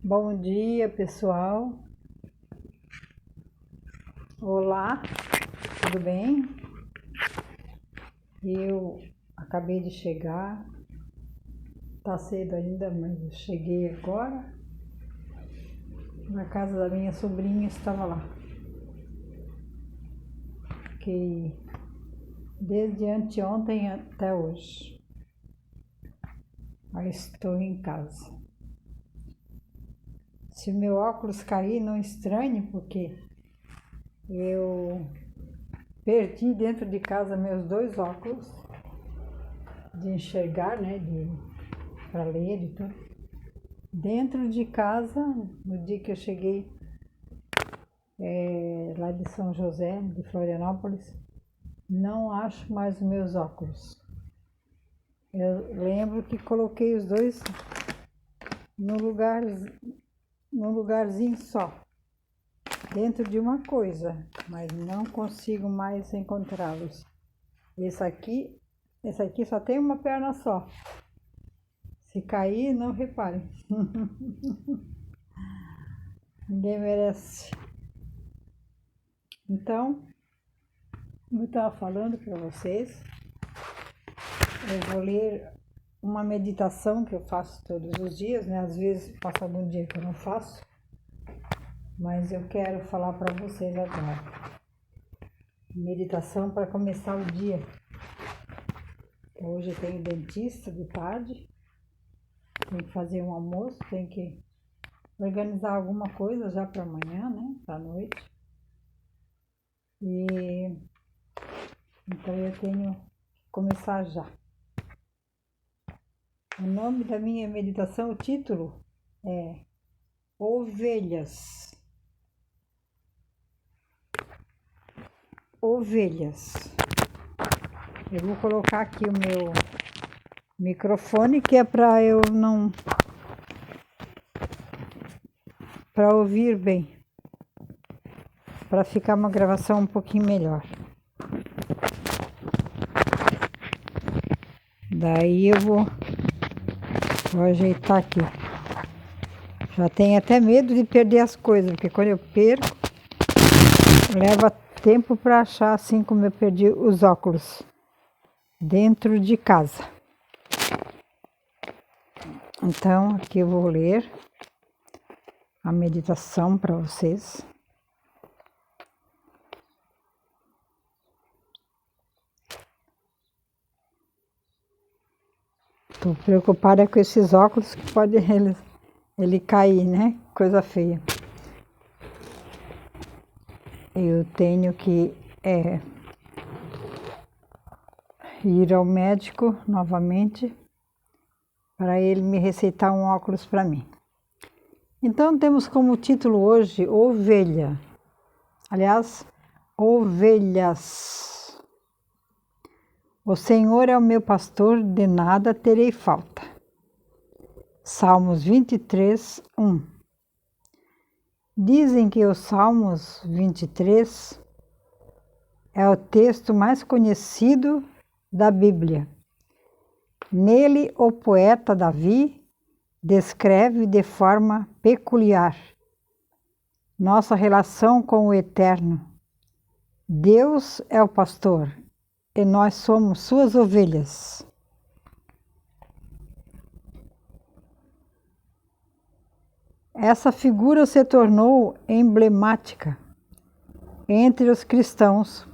Bom dia, pessoal. Olá, tudo bem? Eu acabei de chegar, tá cedo ainda, mas eu cheguei agora na casa da minha sobrinha, estava lá. Fiquei desde anteontem até hoje. Aí estou em casa. Se o meu óculos cair, não estranhe, porque eu perdi dentro de casa meus dois óculos de enxergar, né, para ler e tudo. Dentro de casa, no dia que eu cheguei lá de São José, de Florianópolis, não acho mais os meus óculos. Eu lembro que coloquei os dois num lugarzinho só, dentro de uma coisa, mas não consigo mais encontrá-los. Esse aqui só tem uma perna só. Se cair, não repare. Ninguém merece. Então, como eu estava falando para vocês, eu vou ler uma meditação que eu faço todos os dias, né? Às vezes passa algum dia que eu não faço, mas eu quero falar para vocês agora. Meditação para começar o dia. Hoje eu tenho dentista de tarde, tenho que fazer um almoço, tenho que organizar alguma coisa já para amanhã, né? Para noite. E então eu tenho que começar já. O nome da minha meditação, o título é Ovelhas. Ovelhas. Eu vou colocar aqui o meu microfone, que é para eu não... para ouvir bem, para ficar uma gravação um pouquinho melhor. Daí eu vou ajeitar aqui. Já tenho até medo de perder as coisas, porque quando eu perco, leva tempo para achar, assim como eu perdi os óculos dentro de casa. Então, aqui eu vou ler a meditação para vocês. Estou preocupada com esses óculos que pode ele cair, né? Coisa feia. Eu tenho que ir ao médico novamente para ele me receitar um óculos para mim. Então temos como título hoje Ovelha. Aliás, ovelhas. O Senhor é o meu pastor, de nada terei falta. Salmos 23, 1. Dizem que os Salmos 23 é o texto mais conhecido da Bíblia. Nele, o poeta Davi descreve de forma peculiar nossa relação com o Eterno. Deus é o pastor e nós somos suas ovelhas. Essa figura se tornou emblemática entre os cristãos.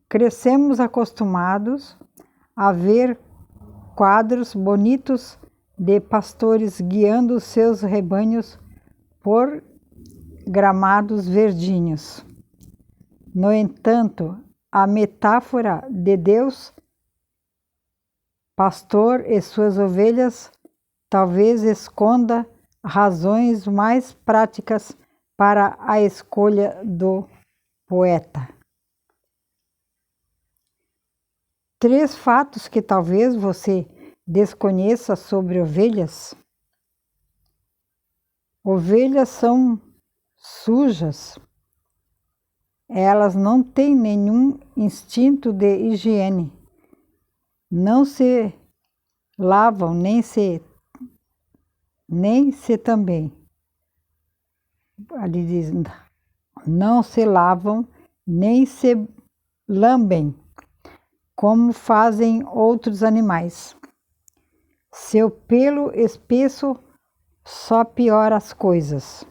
Crescemos acostumados a ver quadros bonitos de pastores guiando os seus rebanhos por gramados verdinhos. No entanto, a metáfora de Deus, pastor e suas ovelhas, talvez esconda razões mais práticas para a escolha do poeta. 3 fatos que talvez você desconheça sobre ovelhas. Ovelhas são sujas. Elas não têm nenhum instinto de higiene. Não se lavam nem se nem se também. Ali diz, não se lavam, nem se lambem, como fazem outros animais. Seu pelo espesso só piora as coisas.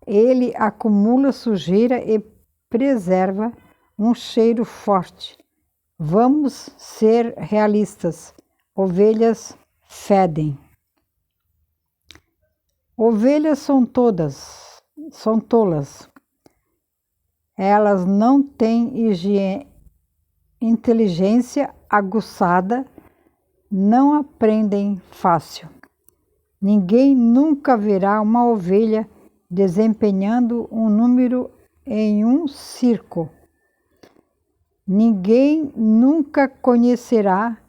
Ele acumula sujeira e preserva um cheiro forte. Vamos ser realistas. Ovelhas fedem. Ovelhas são tolas. Elas não têm inteligência aguçada, não aprendem fácil. Ninguém nunca verá uma ovelha desempenhando um número em um circo. Ninguém nunca conhecerá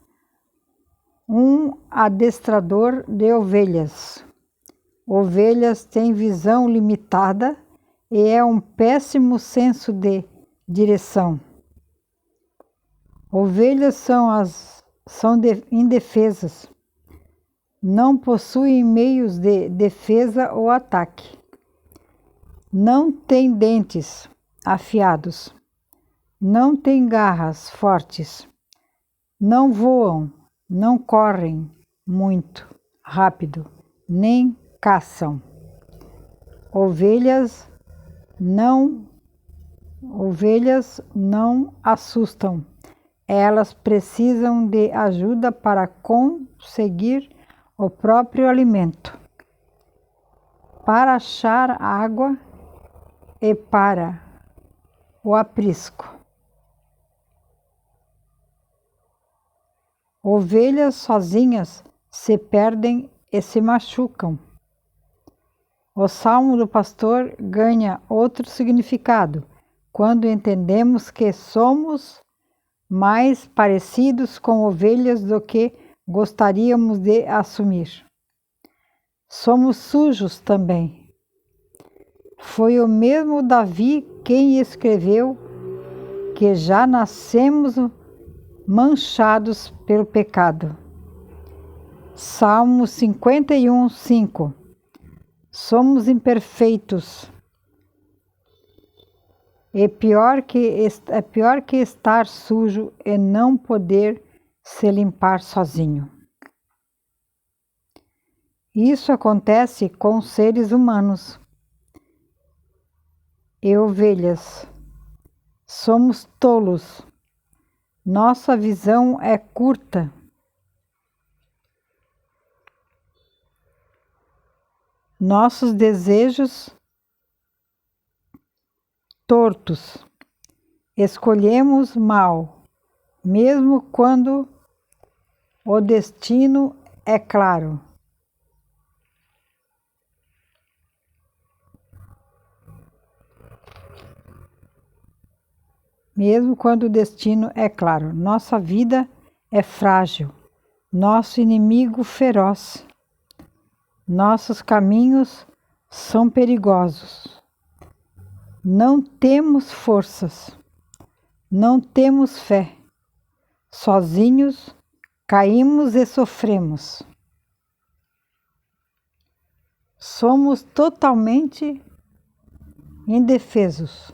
um adestrador de ovelhas. Ovelhas têm visão limitada e é um péssimo senso de direção. Ovelhas são indefesas. Não possuem meios de defesa ou ataque. Não têm dentes afiados. Não têm garras fortes. Não voam, não correm muito rápido, nem caçam. Ovelhas não assustam. Elas precisam de ajuda para conseguir o próprio alimento, para achar água e para o aprisco. Ovelhas sozinhas se perdem e se machucam. O salmo do pastor ganha outro significado quando entendemos que somos mais parecidos com ovelhas do que gostaríamos de assumir. Somos sujos também. Foi o mesmo Davi quem escreveu que já nascemos manchados pelo pecado. Salmo 51, 5. Somos imperfeitos. É pior que estar sujo e não poder se limpar sozinho. Isso acontece com seres humanos e ovelhas. Somos tolos. Nossa visão é curta. Nossos desejos tortos. Escolhemos mal, mesmo quando o destino é claro. Mesmo quando o destino é claro, nossa vida é frágil, nosso inimigo feroz. Nossos caminhos são perigosos. Não temos forças, não temos fé. Sozinhos caímos e sofremos. Somos totalmente indefesos.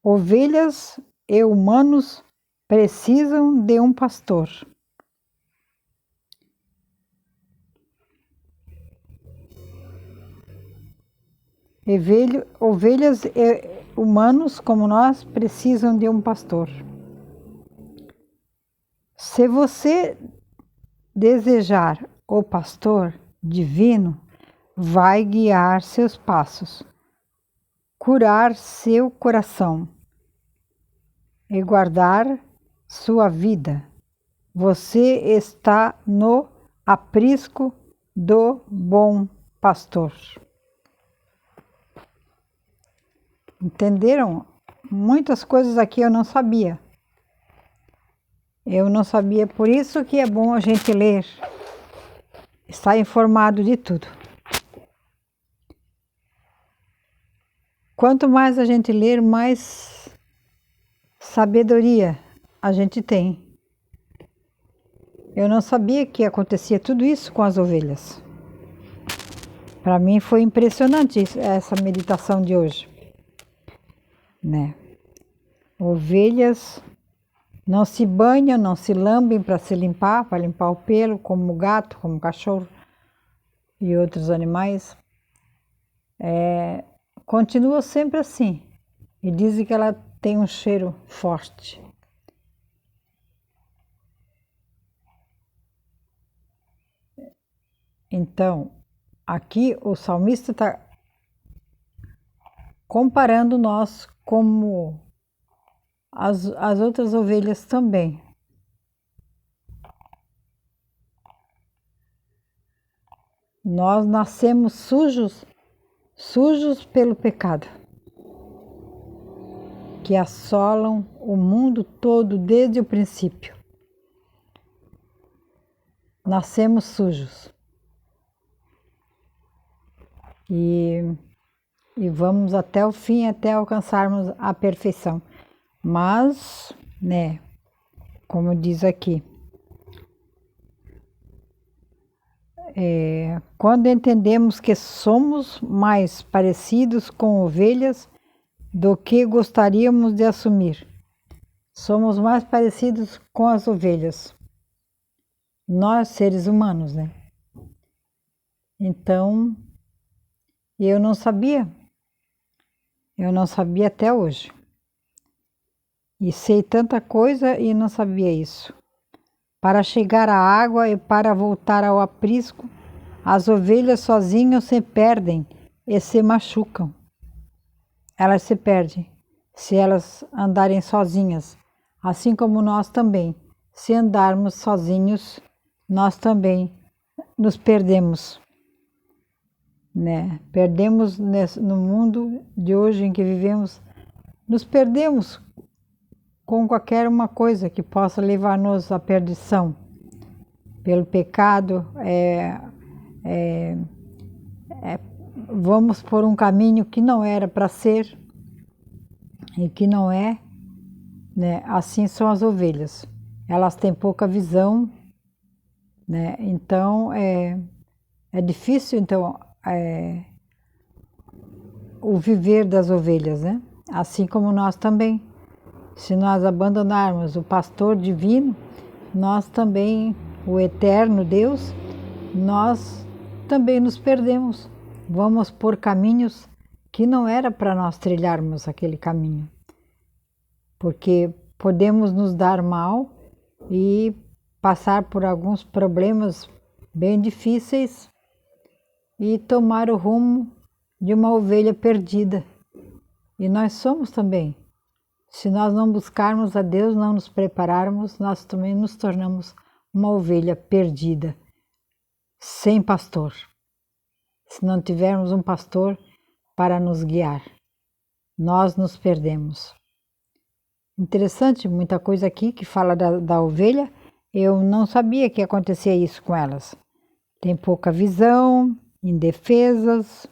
Ovelhas e humanos precisam de um pastor. Ovelhas e humanos como nós precisam de um pastor. Se você desejar o pastor divino, vai guiar seus passos, curar seu coração e guardar sua vida. Você está no aprisco do bom pastor. Entenderam? Muitas coisas aqui eu não sabia. Por isso que é bom a gente ler, estar informado de tudo. quanto mais a gente ler, mais sabedoria a gente tem. Eu não sabia que acontecia tudo isso com as ovelhas. Para mim foi impressionante essa meditação de hoje, né? Ovelhas não se banham, não se lambem para se limpar, para limpar o pelo, como o gato, como o cachorro e outros animais. Continua sempre assim. E dizem que ela tem um cheiro forte. Então, aqui o salmista está comparando nós como as outras ovelhas também. Nós nascemos sujos pelo pecado, que assolam o mundo todo desde o princípio. Nascemos sujos. E vamos até o fim, até alcançarmos a perfeição. Mas, né, como diz aqui, quando entendemos que somos mais parecidos com ovelhas do que gostaríamos de assumir, somos mais parecidos com as ovelhas, nós seres humanos, né? Então, eu não sabia até hoje. E sei tanta coisa e não sabia isso. Para chegar à água e para voltar ao aprisco, as ovelhas sozinhas se perdem e se machucam. Elas se perdem se elas andarem sozinhas, assim como nós também. Se andarmos sozinhos, nós também nos perdemos, né? Perdemos no mundo de hoje em que vivemos, nos perdemos com qualquer uma coisa que possa levar-nos à perdição, pelo pecado, vamos por um caminho que não era para ser e que não é, né? Assim são as ovelhas, elas têm pouca visão, né? Então é difícil então o viver das ovelhas, né? Assim como nós também. Se nós abandonarmos o pastor divino, nós também, o eterno Deus, nós também nos perdemos. Vamos por caminhos que não era para nós trilharmos aquele caminho. Porque podemos nos dar mal e passar por alguns problemas bem difíceis e tomar o rumo de uma ovelha perdida. E nós somos também. Se nós não buscarmos a Deus, não nos prepararmos, nós também nos tornamos uma ovelha perdida, sem pastor. Se não tivermos um pastor para nos guiar, nós nos perdemos. Interessante, muita coisa aqui que fala da ovelha, eu não sabia que acontecia isso com elas. Tem pouca visão, indefesas,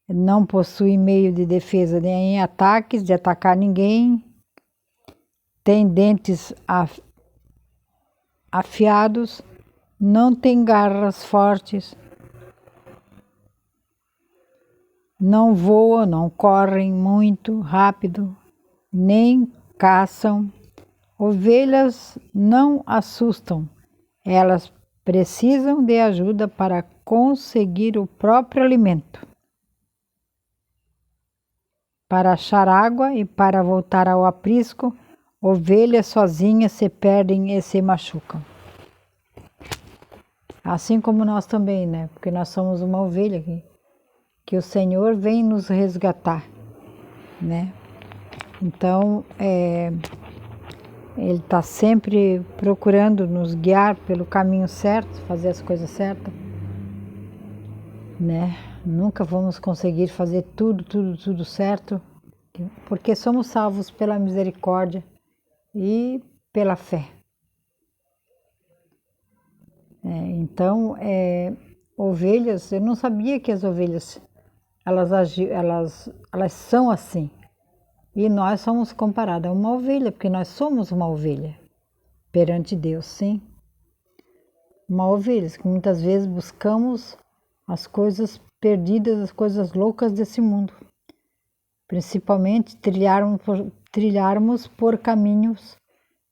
não possui meio de defesa nem em ataques, de atacar ninguém, tem dentes afiados, não tem garras fortes, não voam, não correm muito rápido, nem caçam. Ovelhas não assustam, elas precisam de ajuda para conseguir o próprio alimento. Para achar água e para voltar ao aprisco, ovelhas sozinhas se perdem e se machucam. Assim como nós também, né? Porque nós somos uma ovelha que o Senhor vem nos resgatar, né? Então, Ele está sempre procurando nos guiar pelo caminho certo, fazer as coisas certas, né? Nunca vamos conseguir fazer tudo certo, porque somos salvos pela misericórdia e pela fé. Então, ovelhas, eu não sabia que as ovelhas elas são assim. E nós somos comparados a uma ovelha, porque nós somos uma ovelha perante Deus, sim. Uma ovelha, que muitas vezes buscamos as coisas perdidas, as coisas loucas desse mundo. Principalmente trilharmos por caminhos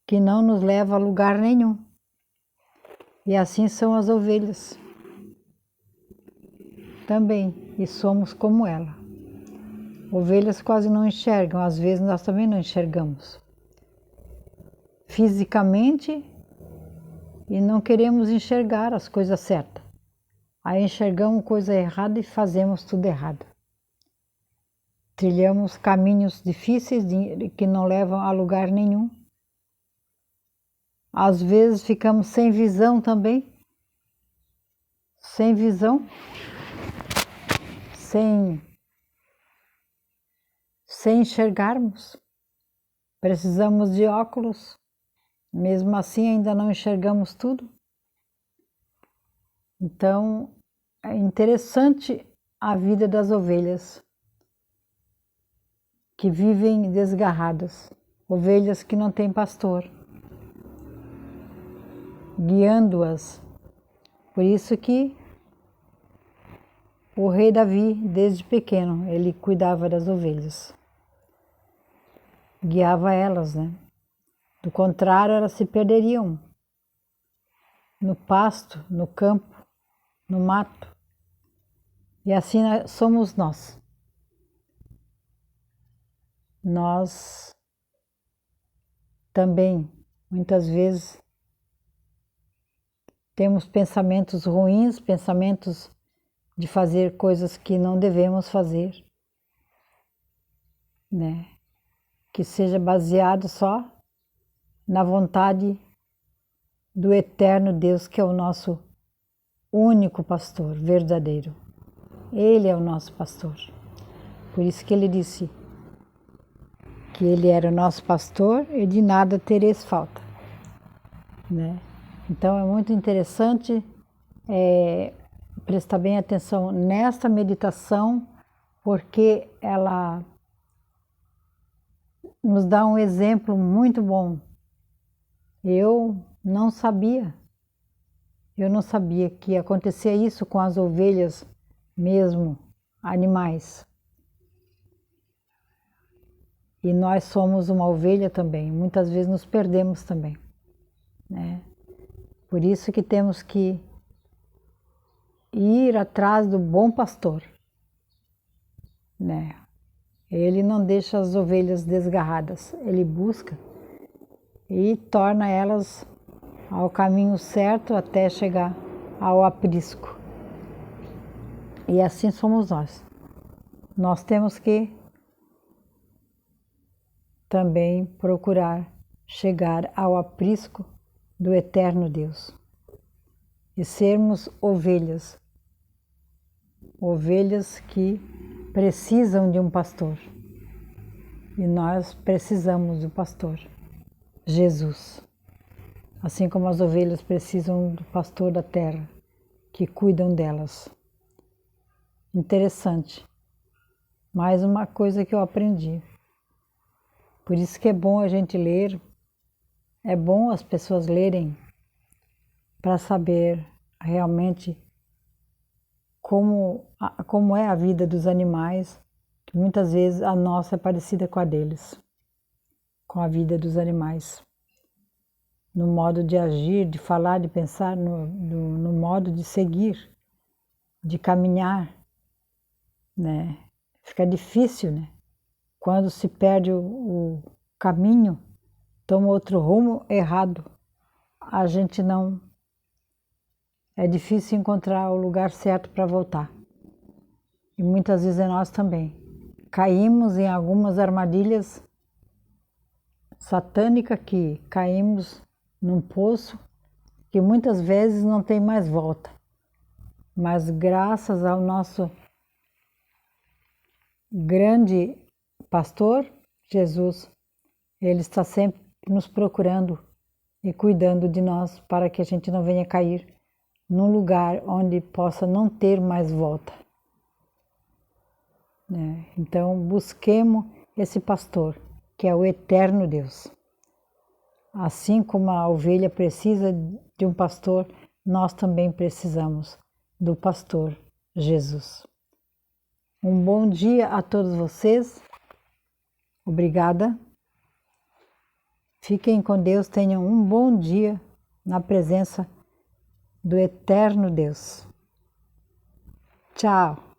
que não nos levam a lugar nenhum. E assim são as ovelhas também, e somos como ela. Ovelhas quase não enxergam, às vezes nós também não enxergamos fisicamente e não queremos enxergar as coisas certas. Aí enxergamos coisa errada e fazemos tudo errado. Trilhamos caminhos difíceis que não levam a lugar nenhum. Às vezes ficamos sem visão também, sem visão, sem enxergarmos. Precisamos de óculos, mesmo assim ainda não enxergamos tudo. Então, é interessante a vida das ovelhas que vivem desgarradas, ovelhas que não têm pastor, guiando-as. Por isso que o rei Davi, desde pequeno, ele cuidava das ovelhas, guiava elas, né? Do contrário, elas se perderiam no pasto, no campo, no mato. E assim somos nós. Nós também, muitas vezes, temos pensamentos ruins, pensamentos de fazer coisas que não devemos fazer, né? Que seja baseado só na vontade do eterno Deus, que é o nosso único pastor verdadeiro. Ele é o nosso pastor. Por isso que ele disse que ele era o nosso pastor e de nada tereis falta, né? Então é muito interessante prestar bem atenção nesta meditação, porque ela nos dá um exemplo muito bom. Eu não sabia que acontecia isso com as ovelhas mesmo, animais. E nós somos uma ovelha também, muitas vezes nos perdemos também, né? Por isso que temos que ir atrás do bom pastor, né? Ele não deixa as ovelhas desgarradas, ele busca e torna elas ao caminho certo até chegar ao aprisco. E assim somos nós. Nós temos que também procurar chegar ao aprisco do eterno Deus e sermos ovelhas, ovelhas que precisam de um pastor, e nós precisamos do pastor, Jesus, assim como as ovelhas precisam do pastor da terra, que cuidam delas. Interessante, mais uma coisa que eu aprendi. Por isso que é bom a gente ler, é bom as pessoas lerem para saber realmente como é a vida dos animais, que muitas vezes a nossa é parecida com a deles, com a vida dos animais. No modo de agir, de falar, de pensar, no modo de seguir, de caminhar, né? Fica difícil, né? Quando se perde o caminho, toma outro rumo errado, a gente não... É difícil encontrar o lugar certo para voltar. E muitas vezes é nós também. Caímos em algumas armadilhas satânicas, que caímos num poço que muitas vezes não tem mais volta. Mas graças ao nosso grande pastor, Jesus, ele está sempre nos procurando e cuidando de nós para que a gente não venha cair num lugar onde possa não ter mais volta. né? Então, busquemos esse pastor, que é o eterno Deus. Assim como a ovelha precisa de um pastor, nós também precisamos do pastor Jesus. Um bom dia a todos vocês. Obrigada. Fiquem com Deus, tenham um bom dia na presença do eterno Deus. Tchau.